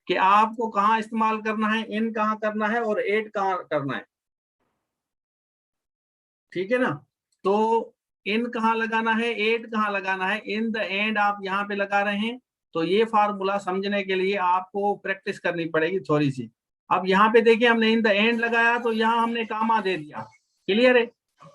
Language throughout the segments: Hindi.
कि आपको कहाँ इस्तेमाल करना है, इन कहाँ करना है और एट कहाँ करना है। ठीक है ना। तो इन कहाँ लगाना है, एट कहाँ लगाना है, इन द एंड आप यहाँ पे लगा रहे हैं। तो ये फार्मूला समझने के लिए आपको प्रैक्टिस करनी पड़ेगी थोड़ी सी। अब यहाँ पे देखिए हमने इन द एंड लगाया तो यहाँ हमने कामा दे दिया। क्लियर है,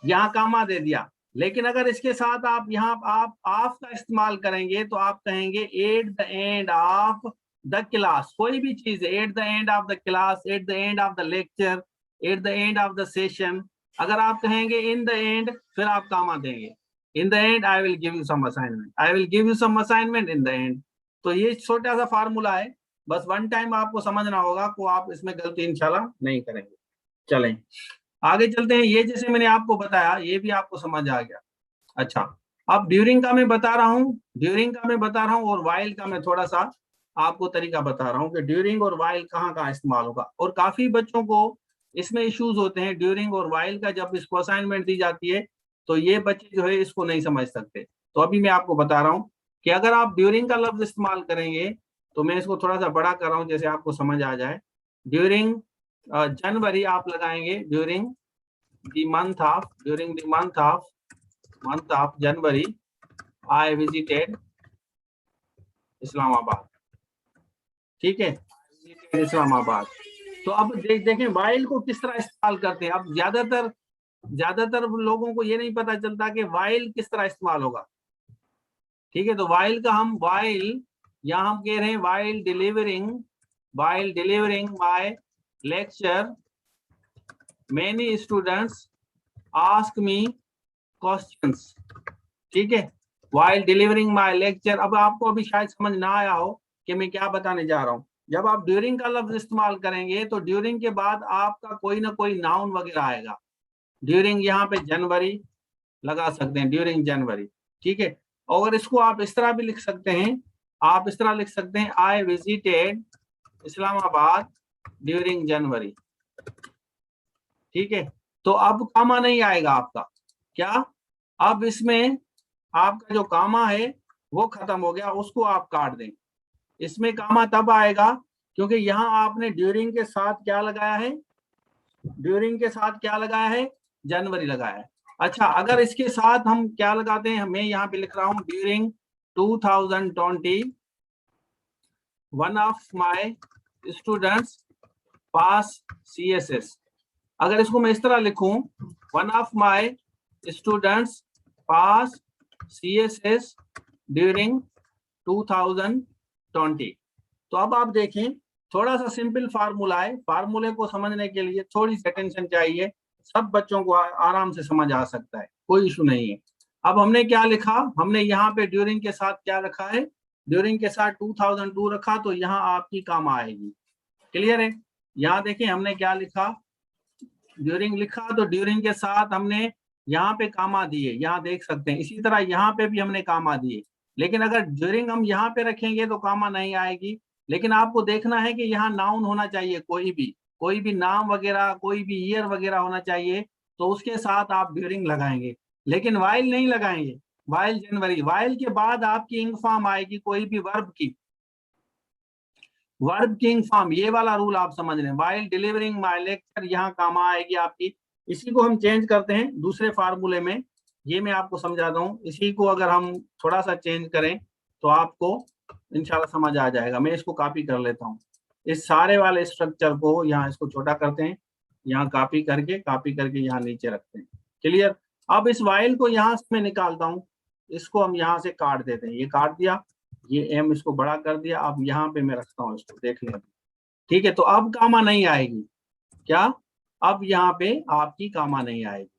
यहाँ कामा दे दिया। लेकिन अगर इसके साथ आप यहाँ आप ऑफ का इस्तेमाल करेंगे तो आप कहेंगे at the end of the class, कोई भी चीज है, at the end of the class, at the end of the lecture, at the end of the session. अगर आप कहेंगे इन द एंड, फिर आप कामा देंगे। In the end I will give you some assignment, I will give you some assignment in the end. तो ये छोटा सा फार्मूला है, बस वन टाइम आपको समझना होगा, को आप इसमें गलती इंशाल्लाह नहीं करेंगे। चलें आगे चलते हैं। ये जैसे मैंने आपको बताया ये भी आपको समझ आ गया। अच्छा, अब ड्यूरिंग का मैं बता रहा हूँ, ड्यूरिंग का मैं बता रहा हूँ और वाइल का मैं थोड़ा सा आपको तरीका बता रहा हूँ कि ड्यूरिंग और वाइल कहाँ कहाँ इस्तेमाल होगा। और काफी बच्चों को इसमें इश्यूज होते हैं ड्यूरिंग और वाइल का, जब इसको असाइनमेंट दी जाती है तो ये बच्चे जो है इसको नहीं समझ सकते। तो अभी मैं आपको बता रहा हूँ कि अगर आप ड्यूरिंग का लफ्ज इस्तेमाल करेंगे तो मैं इसको थोड़ा सा बड़ा कर रहा हूँ जैसे आपको समझ आ जाए। ड्यूरिंग जनवरी आप लगाएंगे, during the month of, during the month of January I visited Islamabad. ठीक है, इस्लामाबाद। तो अब देखें वाइल को किस तरह इस्तेमाल करते हैं। अब ज्यादातर लोगों को ये नहीं पता चलता कि वाइल किस तरह इस्तेमाल होगा। ठीक है, तो वाइल का हम वाइल यहाँ हम कह रहे हैं while delivering my lecture many students ask me questions. ठीक है, वाइल डिलीवरिंग माय लेक्चर। अब आपको अभी शायद समझ ना आया हो कि मैं क्या बताने जा रहा हूँ। जब आप ड्यूरिंग का लफ्ज इस्तेमाल करेंगे तो ड्यूरिंग के बाद आपका कोई ना कोई नाउन वगैरह आएगा। ड्यूरिंग यहाँ पे जनवरी लगा सकते हैं, ड्यूरिंग जनवरी। ठीक है, और इसको आप इस तरह भी लिख सकते हैं, आप इस तरह लिख सकते हैं आई विजिटेड इस्लामाबाद ड्यूरिंग जनवरी। ठीक है, तो अब कामा नहीं आएगा आपका। क्या, अब इसमें आपका जो कामा है वो खत्म हो गया, उसको आप काट दें। इसमें कामा तब आएगा क्योंकि यहाँ आपने ड्यूरिंग के साथ क्या लगाया है, ड्यूरिंग के साथ क्या लगाया है, जनवरी लगाया है। अच्छा, अगर इसके साथ हम क्या लगाते हैं, मैं यहाँ पे लिख रहा हूँ during 2020 one of my students pass CSS। अगर इसको मैं इस तरह लिखूं, one of my students pass CSS during 2020। तो अब आप देखें, थोड़ा सा सिंपल फार्मूला है, फार्मूले को समझने के लिए थोड़ी सी अटेंशन चाहिए। सब बच्चों को आराम से समझ आ सकता है, कोई इशू नहीं है। अब हमने क्या लिखा, हमने यहाँ पे ड्यूरिंग के साथ क्या रखा है, ड्यूरिंग के साथ 2002 रखा, तो यहाँ आपकी काम आएगी। क्लियर है, यहाँ देखिए हमने क्या लिखा, ड्यूरिंग लिखा तो ड्यूरिंग के साथ हमने यहाँ पे कामा दिए, यहाँ देख सकते हैं। इसी तरह यहाँ पे भी हमने कामा दिए। लेकिन अगर ड्यूरिंग हम यहाँ पे रखेंगे तो कामा नहीं आएगी। लेकिन आपको देखना है कि यहाँ नाउन होना चाहिए, कोई भी नाम वगैरह, कोई भी ईयर वगैरह होना चाहिए, तो उसके साथ आप ड्यूरिंग लगाएंगे। लेकिन वाइल नहीं लगाएंगे, वाइल जनवरी। वाइल के बाद आपकी इंग फॉर्म आएगी कोई भी वर्ब की, वर्ब किंग फॉर्म, ये वाला रूल आप समझ रहे हैं। वाइल डिलीवरिंग माय लेक्चर, यहाँ कामा आएगी आपकी। इसी को हम चेंज करते हैं दूसरे फार्मूले में, ये मैं आपको समझाता हूँ। इसी को अगर हम थोड़ा सा चेंज करें तो आपको इंशाल्लाह समझ आ जाएगा। मैं इसको कॉपी कर लेता हूँ, इस सारे वाले स्ट्रक्चर को यहाँ इसको छोटा करते हैं, यहाँ कॉपी करके यहाँ नीचे रखते हैं। क्लियर। अब इस वाइल को यहाँ से मैं निकालता हूँ, इसको हम यहाँ से काट देते हैं, ये काट दिया, ये एम इसको बड़ा कर दिया। अब यहाँ पे मैं रखता हूँ इसको, देख लें। ठीक है, तो अब कामा नहीं आएगी। क्या, अब यहाँ पे आपकी कामा नहीं आएगी।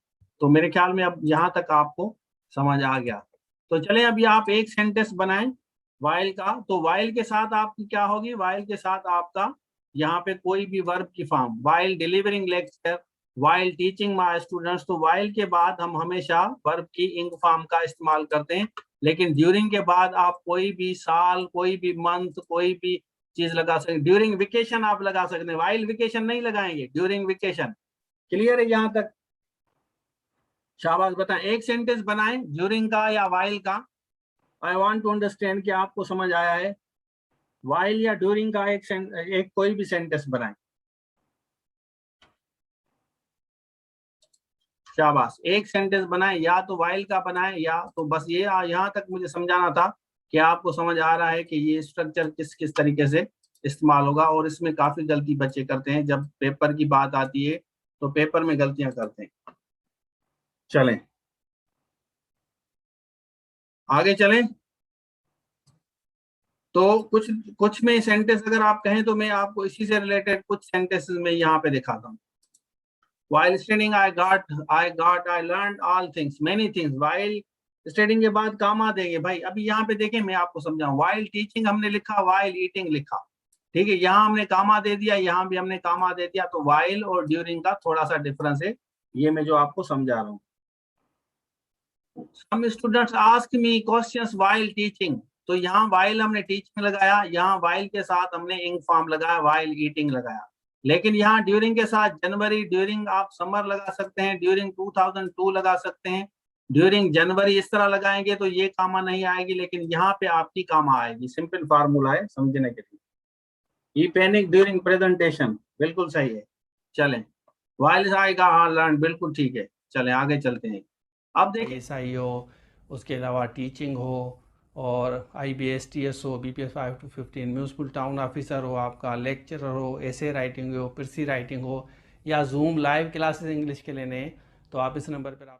तो मेरे ख्याल में अब यहाँ तक आपको समझ आ गया। तो चलें अभी आप एक सेंटेंस बनाएं वाइल का। तो वाइल के साथ आपकी क्या होगी, वाइल के साथ आपका यहाँ पे कोई भी वर्ब की form, while delivering lecture, while teaching my students. तो वाइल के बाद हम हमेशा वर्ब की इंग फॉर्म का इस्तेमाल करते हैं। लेकिन ड्यूरिंग के बाद आप कोई भी साल, कोई भी मंथ, कोई भी चीज लगा सकते। ड्यूरिंग वेकेशन आप लगा सकते हैं, वाइल वेकेशन नहीं लगाएंगे, ड्यूरिंग वेकेशन। क्लियर है यहाँ तक? शाबाश, बताएं, एक सेंटेंस बनाएं ड्यूरिंग का या वाइल का। आई वांट टू अंडरस्टैंड कि आपको समझ आया है। वाइल या ड्यूरिंग का एक कोई भी सेंटेंस बनाएं। शाबाश, एक सेंटेंस बनाएं, या तो वाइल का बनाएं या तो बस ये यहाँ तक मुझे समझाना था कि आपको समझ आ रहा है कि ये स्ट्रक्चर किस किस तरीके से इस्तेमाल होगा। और इसमें काफी गलती बच्चे करते हैं, जब पेपर की बात आती है तो पेपर में गलतियां करते हैं। चलें आगे चलें। तो कुछ कुछ में सेंटेंस अगर आप कहें तो मैं आपको इसी से रिलेटेड कुछ सेंटेंसेस में यहाँ पे दिखाता हूँ। While studying, I learned all things, many things. While studying के बाद कामा देंगे भाई। अभी यहाँ पे देखें, मैं आपको समझाऊं। While teaching हमने लिखा, while eating लिखा, ठीक है। यहाँ हमने कामा दे दिया, यहाँ भी हमने कामा दे दिया। तो while और during का थोड़ा सा डिफरेंस है, ये मैं जो आपको समझा रहा हूँ। Some students ask me questions while teaching. तो यहाँ while हमने teaching लगाया, यहाँ while के साथ हमने ing फॉर्म लगाया, while eating लगाया। लेकिन यहाँ ड्यूरिंग के साथ जनवरी, ड्यूरिंग आप समर लगा सकते हैं, ड्यूरिंग 2002 लगा सकते हैं, ड्यूरिंग जनवरी इस तरह लगाएंगे तो ये कामा नहीं आएगी, लेकिन यहाँ पे आपकी कामा आएगी। सिंपल फार्मूला है समझने के लिए। ई पैनिक ड्यूरिंग प्रेजेंटेशन, बिल्कुल सही है। चलें, वाइल आएगा, हाँ लर्न, बिल्कुल ठीक है। चलें आगे चलते हैं। अब देखिए, SI हो, उसके अलावा टीचिंग हो, और IBS TS हो, BPS 5 to 15, municipal town officer हो, आपका लेक्चरर हो, एसे राइटिंग हो, प्रिसी राइटिंग हो, या जूम लाइव क्लासेस इंग्लिश के लेने, तो आप इस नंबर पर आप